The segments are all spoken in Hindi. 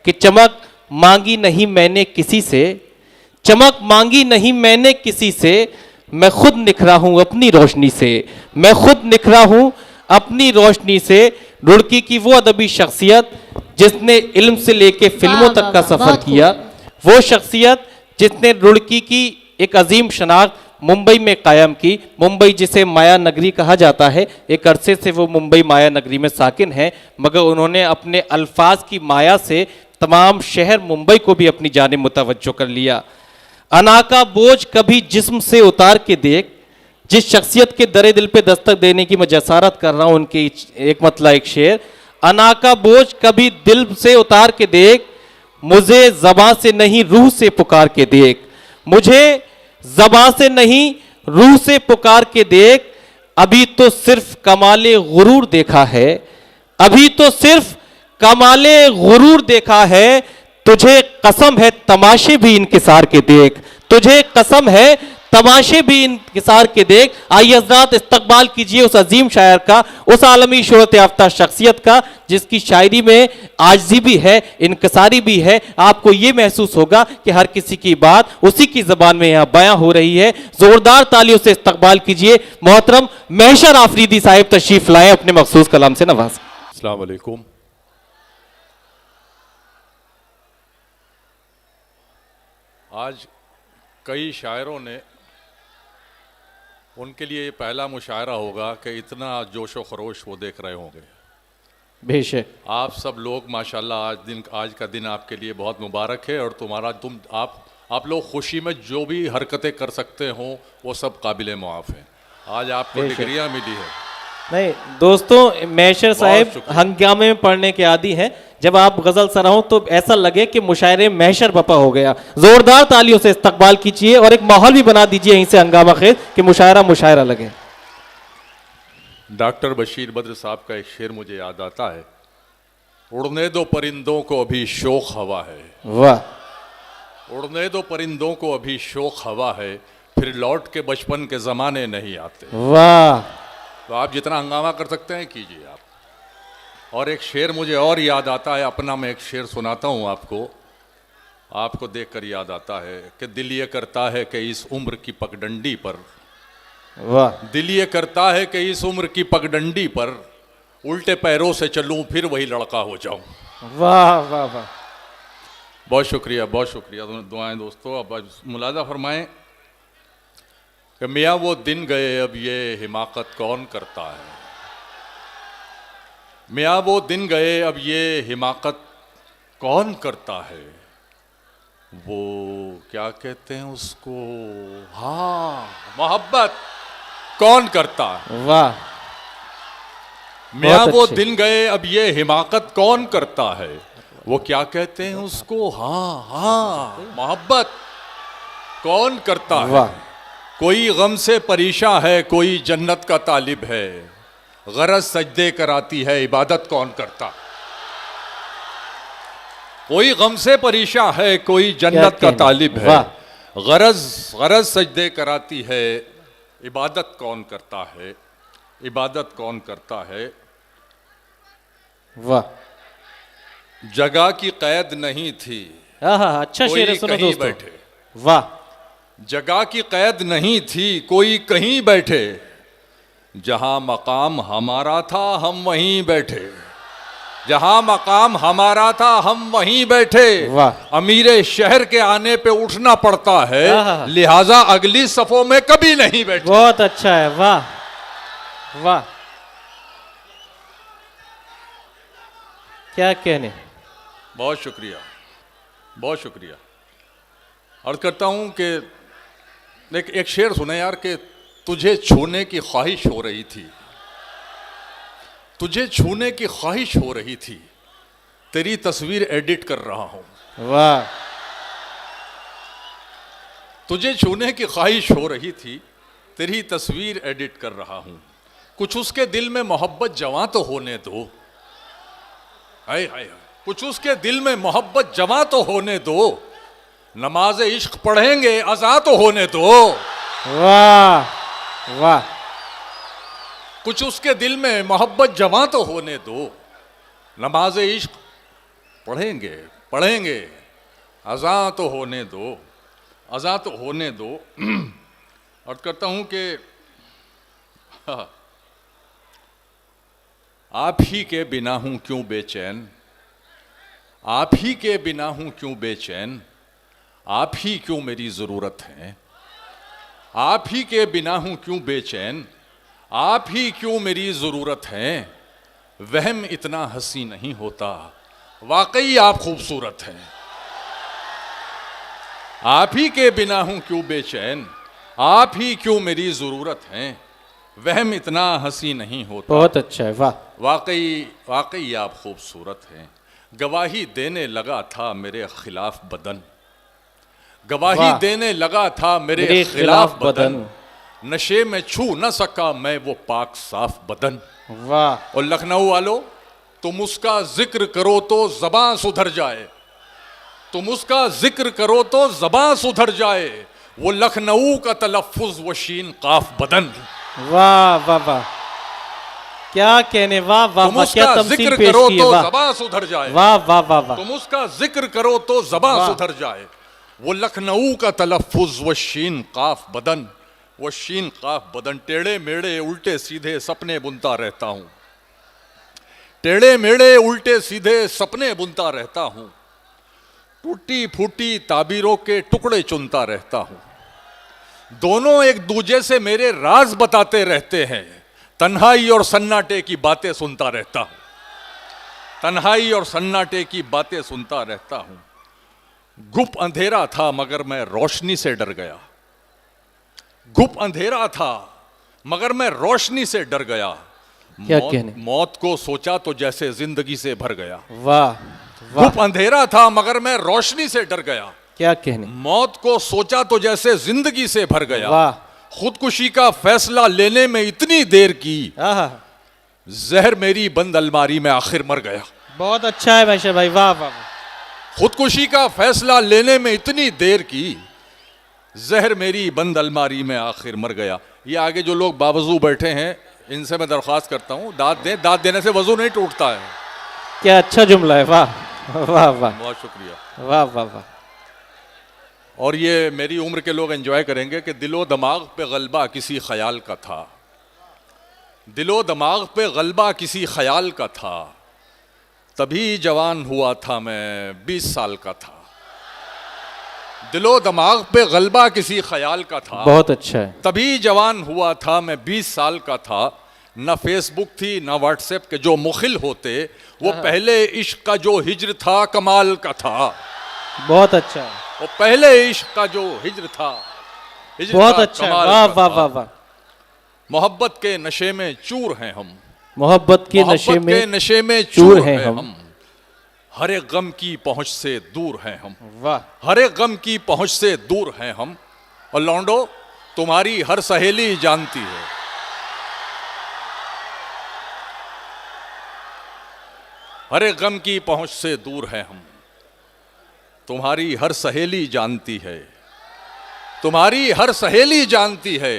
कि चमक मांगी नहीं मैंने किसी से, चमक मांगी नहीं मैंने किसी से, मैं खुद निखरा हूं अपनी रोशनी से, मैं खुद निखरा हूं अपनी रोशनी से। रुड़की की वो अदबी शख्सियत जिसने इल्म से लेके फिल्मों तक का सफर किया, वो शख्सियत जिसने रुड़की की एक अजीम शनाख्त मुंबई में कायम की। मुंबई जिसे माया नगरी कहा जाता है, एक अरसे से वो मुंबई माया नगरी में साकिन है, मगर उन्होंने अपने अल्फाज की माया से तमाम शहर मुंबई को भी अपनी जानिब मुतवज्जो कर लिया। अना का बोझ कभी जिस्म से उतार के देख, जिस शख्सियत के दरे दिल पे दस्तक देने की मैं जसारत कर रहा हूं, उनकी एक मतलब एक शेर, अना का बोझ कभी दिल से उतार के देख, मुझे ज़बां से नहीं रूह से पुकार के देख, मुझे ज़बां से नहीं रूह से पुकार के देख, अभी तो सिर्फ कमाले गुरूर देखा है, अभी तो सिर्फ कमाले गुरूर देखा है, तुझे कसम है तमाशे भी इंकिसार के देख, तुझे कसम है तमाशे भी इंकिसार के देख। आइए हज़रात इस्तकबाल कीजिए उस अजीम शायर का, उस आलमी शोहरत याफ्ता शख्सियत का जिसकी शायरी में आजिज़ी भी है, इनकिसारी भी है। आपको ये महसूस होगा कि हर किसी की बात उसी की ज़बान में यहाँ बयां हो रही है। ज़ोरदार तालियों से इस्तकबाल कीजिए मोहतरम महशर आफरीदी साहिब तशरीफ़ लाएं, अपने मखसूस कलाम से नवाज। अस्सलाम वालेकुम। आज कई शायरों ने, उनके लिए ये पहला मुशायरा होगा कि इतना जोशो खरोश वो देख रहे होंगे। बेशक आप सब लोग माशाल्लाह आज का दिन आपके लिए बहुत मुबारक है, और आप लोग खुशी में जो भी हरकतें कर सकते हो वो सब काबिल मुआफ़ हैं। आज आपको डिग्रियाँ मिली है। नहीं दोस्तों, महशर साहब हंगामे में पढ़ने के आदी हैं। जब आप गजल सराहों तो ऐसा लगे कि मुशायरे महशर बपा हो गया। जोरदार तालियों से इस्तकबाल कीजिए और एक माहौल भी बना दीजिए यहीं से हंगामा खेज कि मुशायरा लगे। डॉक्टर बशीर बद्र साहब का एक शेर मुझे याद आता है, उड़ने दो परिंदों को अभी शौक हवा है। वाह। उड़ने दो परिंदों को अभी शौक हवा है, फिर लौट के बचपन के ज़माने नहीं आते। वाह। तो आप जितना हंगामा कर सकते हैं कीजिए आप। और एक शेर मुझे और याद आता है, अपना मैं एक शेर सुनाता हूँ आपको देखकर याद आता है कि दिल ये करता है कि इस उम्र की पगडंडी पर, वाह, दिल ये करता है कि इस उम्र की पगडंडी पर उल्टे पैरों से चलूं फिर वही लड़का हो जाऊं। वाह वाह वाह। बहुत शुक्रिया, बहुत शुक्रिया। दुआएं दोस्तों। अब मुलाजा फरमाएं कि मियाँ वो दिन गए अब ये हिमाकत कौन करता है, मियाँ वो दिन गए अब ये हिमाकत कौन करता है, वो क्या कहते हैं उसको, हाँ, मोहब्बत कौन करता है। वाह। मियाँ वो दिन गए अब ये हिमाकत कौन करता है, वो क्या कहते हैं उसको, हाँ हाँ, मोहब्बत कौन करता है। वाह। कोई गम से परेशान है, कोई जन्नत का तालिब है, गरज सजदे कराती है, इबादत कौन करता। कोई गम से परेशान है, कोई जन्नत का तालिब है, गरज सजदे कराती है, इबादत कौन करता है, इबादत कौन करता है। वाह। जगह की कैद नहीं थी, अच्छा शेर है, सुनो दोस्तों। बैठे। वाह। जगह की कैद नहीं थी, कोई कहीं बैठे, जहां मकाम हमारा था हम वहीं बैठे, जहां मकाम हमारा था हम वहीं बैठे। वाह। अमीरे शहर के आने पे उठना पड़ता है, लिहाजा अगली सफों में कभी नहीं बैठे। बहुत अच्छा है। वाह वाह, क्या कहने। बहुत शुक्रिया, बहुत शुक्रिया। अर्ज करता हूं कि एक शेर सुने यार, कि तुझे छूने की ख्वाहिश हो रही थी, तुझे छूने की ख्वाहिश हो रही थी, तेरी तस्वीर एडिट कर रहा हूं। वाह। तुझे छूने की ख्वाहिश हो रही थी, तेरी तस्वीर एडिट कर रहा हूं, कुछ उसके दिल में मोहब्बत जवां तो होने दो, हाय हाय, कुछ उसके दिल में मोहब्बत जवां तो होने दो, नमाज इश्क पढ़ेंगे अज़ा तो होने दो। वाह वाह। कुछ उसके दिल में मोहब्बत जवां तो होने दो, नमाज इश्क पढ़ेंगे पढ़ेंगे। अज़ा तो होने दो, अज़ा तो होने दो। अर्ज करता हूं कि आप ही के बिना हूं क्यों बेचैन, आप ही के बिना हूं क्यों बेचैन, आप ही क्यों मेरी ज़रूरत है, आप ही के बिना हूं क्यों बेचैन, आप ही क्यों मेरी ज़रूरत है। वहम इतना हंसी नहीं होता, वाकई आप खूबसूरत हैं। आप ही के बिना हूं क्यों बेचैन, आप ही क्यों मेरी ज़रूरत है। वहम इतना हंसी नहीं होता, बहुत अच्छा है, वाह। वाकई वाकई आप खूबसूरत हैं। गवाही देने लगा था मेरे खिलाफ बदन, गवाही वाह। देने लगा था मेरे खिलाफ बदन। नशे में छू न सका मैं वो पाक साफ बदन। वाह। और लखनऊ वालों, तुम उसका जिक्र करो तो ज़बां सुधर जाए, तुम उसका जिक्र करो तो ज़बां सुधर जाए। वो लखनऊ का तलफ़्फ़ुज़ वो शीन काफ बदन। वाह वाह वाह, क्या कहने, वाह वाह तुम वाह, क्या उसका तमसील जिक्र पेश करो की है, तो वाह ज़बां सुधर जाए, वाह वाह वाह वाह। तुम उसका जिक्र करो तो ज़बां वाह। सुधर जाए। वो लखनऊ का तलफ़्फ़ुज़ वो शीन काफ बदन, वो शीन काफ बदन। टेढ़े मेढ़े उल्टे सीधे सपने बुनता रहता हूँ, टेढ़े मेढ़े उल्टे सीधे सपने बुनता रहता हूँ। टूटी फूटी ताबीरों के टुकड़े चुनता रहता हूँ। दोनों एक दूजे से मेरे राज बताते रहते हैं। तन्हाई और सन्नाटे की बातें सुनता रहता हूँ, तन्हाई और सन्नाटे की बातें सुनता रहता हूँ। गुप अंधेरा था मगर मैं रोशनी से डर गया, गुप अंधेरा था मगर मैं रोशनी से डर गया। क्या कहने, मौत को सोचा तो जैसे जिंदगी से भर गया। वाह वाह, गुप अंधेरा था मगर मैं रोशनी से डर गया। क्या कहने, मौत को सोचा तो जैसे जिंदगी से भर गया। वाह। खुदकुशी का फैसला लेने में इतनी देर की, आहा, जहर मेरी बंद अलमारी में आखिर मर गया। बहुत अच्छा है मैशर भाई, वाह वाह वाह। खुदकुशी का फैसला लेने में इतनी देर की, जहर मेरी बंद अलमारी में आखिर मर गया। ये आगे जो लोग बावजू बैठे हैं, इनसे मैं दरख्वास्त करता हूँ दाद दें, दाद देने से वजू नहीं टूटता है। क्या अच्छा जुमला है, वाह वाह वाह, बहुत शुक्रिया। वाह वाह वाह। और ये मेरी उम्र के लोग एंजॉय करेंगे कि दिलो दिमाग पे गलबा किसी ख्याल का था, दिलो दिमाग पे गलबा किसी ख्याल का था। तभी जवान हुआ था मैं 20 साल का था। दिलो दिमाग पे गलबा किसी ख्याल का था, बहुत अच्छा है। तभी जवान हुआ था मैं 20 साल का था। न फेसबुक थी न व्हाट्सएप के जो मुखिल होते, वो पहले इश्क का जो हिज्र था कमाल का था। बहुत अच्छा है, वो पहले इश्क का जो हिज्र था, हिज्र बहुत था, अच्छा है, कमाल वाह का वाह था। वाह वाह। मोहब्बत के नशे में चूर हैं हम, मोहब्बत के नशे मोहब्बत के में नशे में चूर चूर हैं हैं हम। हम। हर एक गम की पहुंच से दूर हैं हम, वाह, हर एक गम की पहुंच से दूर हैं हम। और लौंडो, तुम्हारी हर सहेली जानती है, हर एक गम की पहुंच से दूर हैं हम। तुम्हारी हर सहेली जानती है, तुम्हारी हर सहेली जानती है।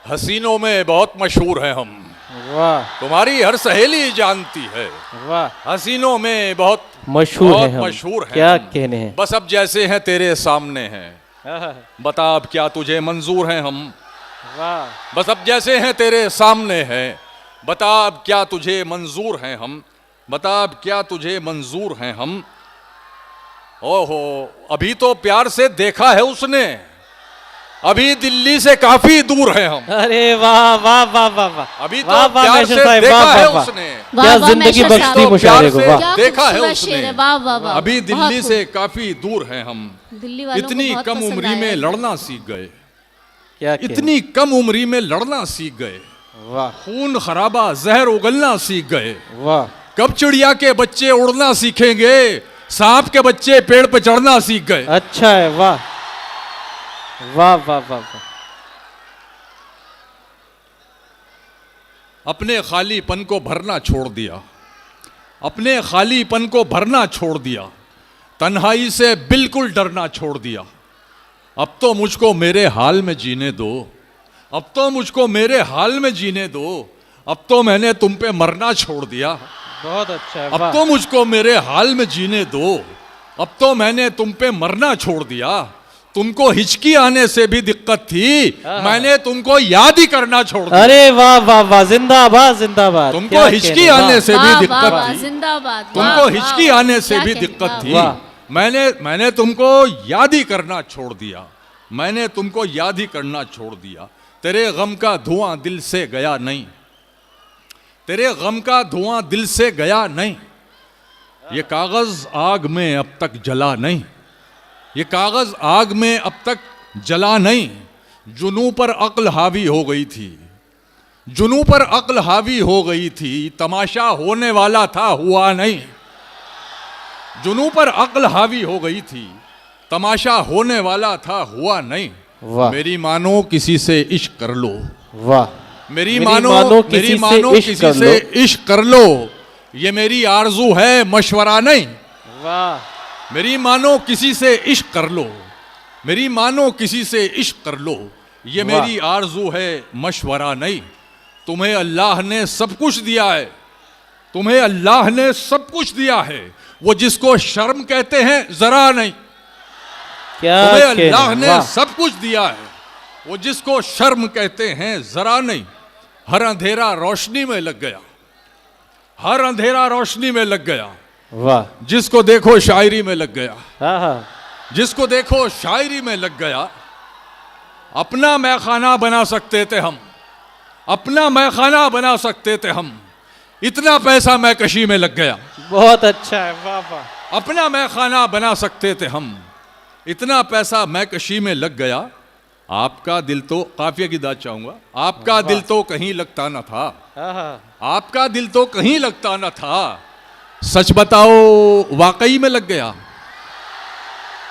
हसीनों में बहुत मशहूर हैं हम, वाह तुम्हारी हर सहेली जानती है। वाह, हसीनों में बहुत मशहूर बहुत है हम, मशहूर हैं क्या हम। कहने हैं। बस अब जैसे हैं तेरे सामने हैं, आहा, बता अब क्या तुझे मंजूर हैं हम। वाह, बस अब जैसे हैं तेरे सामने हैं, बता अब क्या तुझे मंजूर हैं हम, बता अब क्या तुझे मंजूर हैं हम। ओहो, अभी तो प्यार से देखा है उसने, अभी दिल्ली से काफी दूर हैं हम। अरे वाह वाह वाह वाह वाह, अभी तो वाह वाह प्यार मैशर से साहब, देखा वाह है वाह वाह। उसने, क्या वाह, वाह, जिंदगी मैशर बख्शी साहब। मुशायरे को, प्यार से वाह। क्या देखा है खूबसूरत उसने। शेर है, वाह वाह वाह। अभी बहुत दिल्ली खूब। से काफी दूर हैं हम। दिल्ली वालों को इतनी बहुत कम पसंद उम्री आया में है। लड़ना सीख गए, क्या कहने, इतनी कम उम्री में लड़ना सीख गए। वाह खून खराबा जहर उगलना सीख गए। वाह, कब चिड़िया के बच्चे उड़ना सीखेंगे, सांप के बच्चे पेड़ पे चढ़ना सीख गए। अच्छा है, वाह वाह वाह वाह वाह। अपने खालीपन को भरना छोड़ दिया, अपने खालीपन को भरना छोड़ दिया। तन्हाई से बिल्कुल डरना छोड़ दिया। अब तो मुझको मेरे हाल में जीने दो, अब तो मुझको मेरे हाल में जीने दो। अब तो मैंने तुम पे मरना छोड़ दिया, बहुत अच्छा है, अब वाह तो मुझको मेरे हाल में जीने दो। अब तो मैंने तुम पे मरना छोड़ दिया। तुमको हिचकी आने से भी दिक्कत थी, मैंने तुमको याद ही करना छोड़ दिया। अरे वाह वाह वाह, जिंदाबाद जिंदाबाद। तुमको क्या हिचकी कहने, वाह। आने से भी वाह वाह दिक्कत वाह, थी, जिंदाबाद। तुमको वाह, हिचकी वाह, आने से क्या भी कहने, दिक्कत वाह। थी। वाह। मैंने तुमको याद ही करना छोड़ दिया, मैंने तुमको याद ही करना छोड़ दिया। तेरे गम का धुआं दिल से गया नहीं, तेरे गम का धुआं दिल से गया नहीं। ये कागज आग में अब तक जला नहीं, ये कागज आग में अब तक जला नहीं। जुनू पर अक्ल हावी हो गई थी, जुनू पर अक्ल हावी हो गई थी। तमाशा होने वाला था, हुआ नहीं। जुनू पर अक्ल हावी हो गई थी, तमाशा होने वाला था, हुआ नहीं। वाह। मेरी मानो किसी से इश्क कर लो, वाह। मेरी मानो किसी से इश्क कर लो। ये मेरी आरजू है, मशवरा नहीं। वाह। मेरी मानो किसी से इश्क कर लो, मेरी मानो किसी से इश्क कर लो। ये वाह। मेरी आरजू है, मशवरा नहीं। तुम्हें अल्लाह ने सब कुछ दिया है, तुम्हें अल्लाह ने सब कुछ दिया है। वो जिसको शर्म कहते हैं जरा नहीं, क्या तुम्हें कहने, अल्लाह ने वाह। सब कुछ दिया है। वो जिसको शर्म कहते हैं जरा नहीं। हर अंधेरा रोशनी में लग गया, हर अंधेरा रोशनी में लग गया। वाह। जिसको देखो शायरी में लग गया, हाँ हाँ। जिसको देखो शायरी में लग गया। अपना मैखाना बना सकते थे हम, अपना मैखाना बना सकते थे हम। इतना पैसा मैकशी में लग गया, बहुत अच्छा है, वाह वाह। अपना मैखाना बना सकते थे हम। इतना पैसा मैकशी में लग गया। आपका दिल तो, काफिया की दाद चाहूंगा, आपका दिल तो कहीं लगता न था, हाँ हाँ। आपका दिल तो कहीं लगता न था। सच बताओ वाकई में लग गया,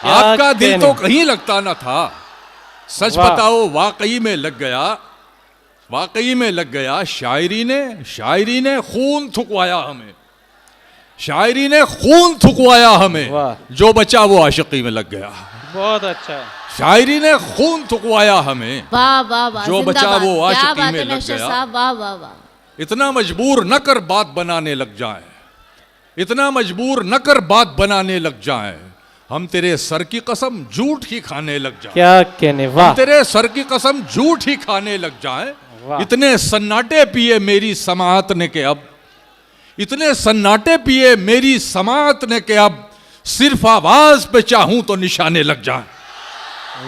क्या आपका दिल कहने। तो कहीं लगता न था। सच वाह। बताओ वाकई में लग गया, वाकई में लग गया। शायरी ने खून थुकवाया हमें, शायरी ने खून थुकवाया हमें। वाह। जो बचा वो आशिकी में लग गया। बहुत अच्छा है। शायरी ने खून थुकवाया हमें, वाह वाह वाह, जो बचा जिंदाबाद। वो क्या आशिकी बात में है लग नौशाद गया। साहब, वाह वाह वाह। इतना मजबूर न कर बात बनाने लग जाए, इतना मजबूर न कर बात बनाने लग जाए। हम तेरे सर की कसम झूठ ही खाने लग जाए, क्या कहने, वाह। तेरे सर की कसम झूठ ही खाने लग जाए। वाह। इतने सन्नाटे पिए मेरी समाअत ने के अब, इतने सन्नाटे पिए मेरी समाअत ने के अब सिर्फ आवाज पे चाहूं तो निशाने लग जाए।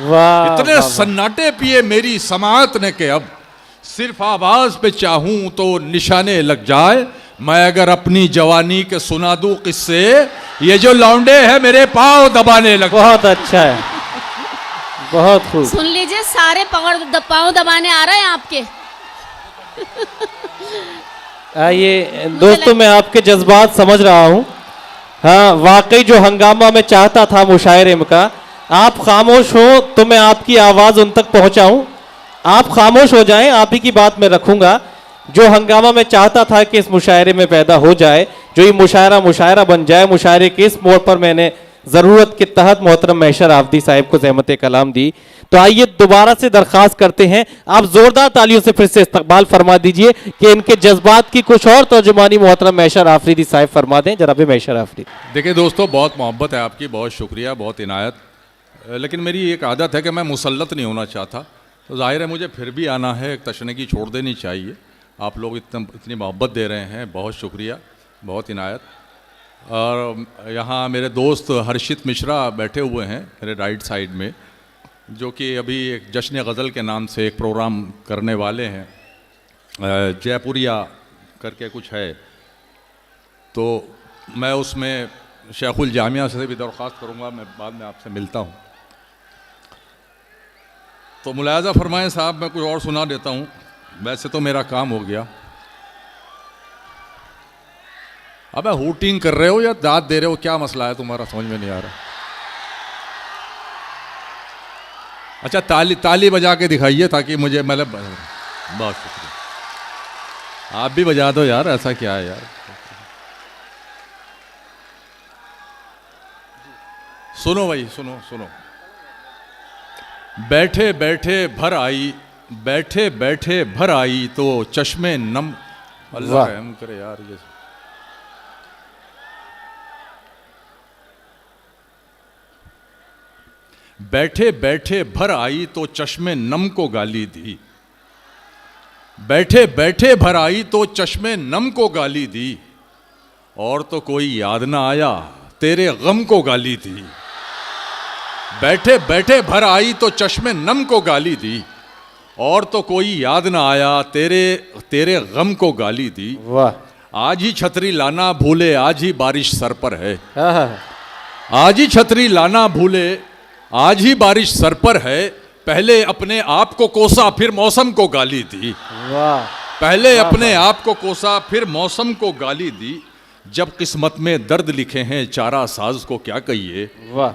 वाह। इतने वाह, वाह। सन्नाटे पिए मेरी समाअत ने के अब सिर्फ आवाज पे चाहूं तो निशाने लग जाए। मैं अगर अपनी जवानी के सुना दूं किस्से, ये जो लौंडे हैं मेरे पांव दबाने लग। बहुत अच्छा है, बहुत खूब। सुन लीजिए, सारे पाँव दबाने आ रहे हैं आपके। आइए दोस्तों, मैं आपके जज्बात समझ रहा हूँ। हाँ, वाकई जो हंगामा मैं चाहता था मुशायरे में का, आप खामोश हो तो मैं आपकी आवाज़ उन तक पहुँचाऊँ। आप खामोश हो जाएं, आप ही की बात मैं रखूँगा। जो हंगामा मैं चाहता था कि इस मुशायरे में पैदा हो जाए, जो ये मुशायरा बन जाए, मुशायरे के इस मोड़ पर मैंने ज़रूरत के तहत मोहतरम महशर आफदी साहिब को ज़हमत कलाम दी। तो आइए दोबारा से दरख्वास्त करते हैं, आप जोरदार तालियों से फिर से इस्तकबाल फरमा दीजिए कि इनके जज्बात की कुछ और तर्जुमानी मोहतरम महशर आफरीदी साहिब फरमा दें। जनाब महशर आफरीदी। देखिए दोस्तों, बहुत मोहब्बत है आपकी, बहुत शुक्रिया, बहुत इनायत। लेकिन मेरी एक आदत है कि मैं मुसल्लत नहीं होना चाहता, तो जाहिर है मुझे फिर भी आना है, एक तशनगी छोड़ देनी चाहिए। आप लोग इतनी मोहब्बत दे रहे हैं, बहुत शुक्रिया, बहुत इनायत। और यहाँ मेरे दोस्त हर्षित मिश्रा बैठे हुए हैं मेरे राइट साइड में, जो कि अभी एक जश्न गज़ल के नाम से एक प्रोग्राम करने वाले हैं, जयपुरिया करके कुछ है। तो मैं उसमें शेखुल जामिया से भी दरख्वास्त करूँगा, मैं बाद में आपसे मिलता हूँ। तो मुलायजा फरमाएं साहब, मैं कुछ और सुना देता हूँ, वैसे तो मेरा काम हो गया। अबे हूटिंग कर रहे हो या दाद दे रहे हो, क्या मसला है तुम्हारा, समझ में नहीं आ रहा। अच्छा, ताली बजा के दिखाइए ताकि मुझे, मतलब बहुत शुक्रिया। आप भी बजा दो यार, ऐसा क्या है यार। सुनो भाई, सुनो सुनो। बैठे बैठे भर आई, बैठे बैठे भर आई तो चश्मे नम। अल्लाह रहम करे यार। ये बैठे बैठे भर आई तो चश्मे नम को गाली दी, बैठे बैठे भर आई तो चश्मे नम को गाली दी, और तो कोई याद ना आया तेरे गम को गाली दी। बैठे बैठे भर आई तो चश्मे नम को गाली दी, और तो कोई याद ना आया तेरे गम को गाली दी। वाह। आज ही छतरी लाना भूले आज ही बारिश सर पर है, हाँ। आज ही छतरी लाना भूले आज ही बारिश सर पर है, पहले अपने आप को कोसा फिर मौसम को गाली दी। वाह। पहले अपने आप को कोसा फिर मौसम को गाली दी। जब किस्मत में दर्द लिखे हैं चारा साज को क्या कहिए। वाह।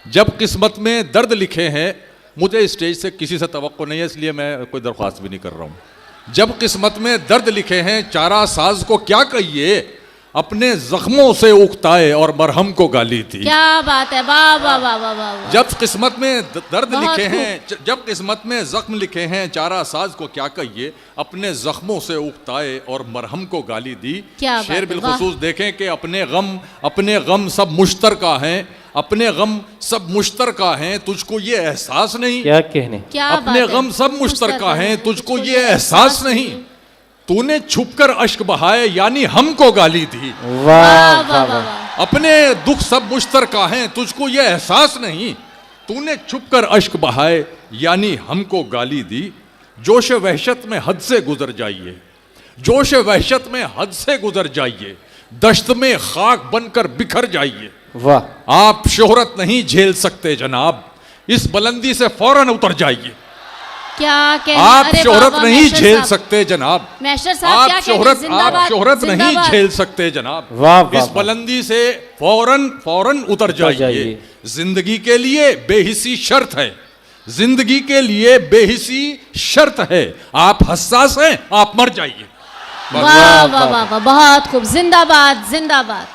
जब किस्मत में दर्द लिखे हैं, मुझे स्टेज से किसी से तवक्को नहीं है इसलिए मैं कोई दरख्वास्त भी नहीं कर रहा हूं। जब किस्मत में दर्द लिखे हैं चारा साज को क्या कहिए, अपने जख्मों से उगताए और मरहम को गाली दी। क्या बात है, वाह वाह वाह वाह वाह। जब किस्मत में दर्द बहुत लिखे हैं, जब किस्मत में जख्म लिखे हैं चारा साज को क्या कहिए, अपने जख्मों से उगताए और मरहम को गाली दी। क्या बात शेर है, बिलखुसूस देखें कि अपने गम सब मुश्तरका हैं, अपने गम सब मुश्तरका हैं, तुझको ये एहसास नहीं। क्या कहने। क्या अपने बात है, गम सब मुश्तरका हैं, तुझको ये एहसास नहीं। तूने छुपकर अश्क बहाए यानी हमको गाली दी। वाह वाह वाह वाह वाह। वाह। अपने दुख सब मुश्तरका हैं, तुझको ये एहसास नहीं। तूने छुपकर अश्क बहाए यानी हमको गाली दी। जोश वहशत में हद से गुजर जाइए, जोश वहशत में हद से गुजर जाइए, दश्त में खाक बनकर बिखर जाइए। वाह। आप शोहरत नहीं झेल सकते जनाब, इस बुलंदी से फौरन उतर जाइए। क्या कहने। आप अरे शोहरत वाह, नहीं मैशर झेल साहब। सकते जनाब, मैशर साहब क्या आप कहने, शोहरत जिंदाबाद, नहीं जिंदाबाद। झेल सकते जनाब। वाह, वाह, इस बुलंदी से फौरन फौरन उतर जाइए। जाइए। जिंदगी के लिए बेहिसी शर्त है, जिंदगी के लिए बेहिसी शर्त है। आप हसास हैं, आप मर जाइए। वाह वाह वाह वाह, बहुत खूब, जिंदाबाद जिंदाबाद।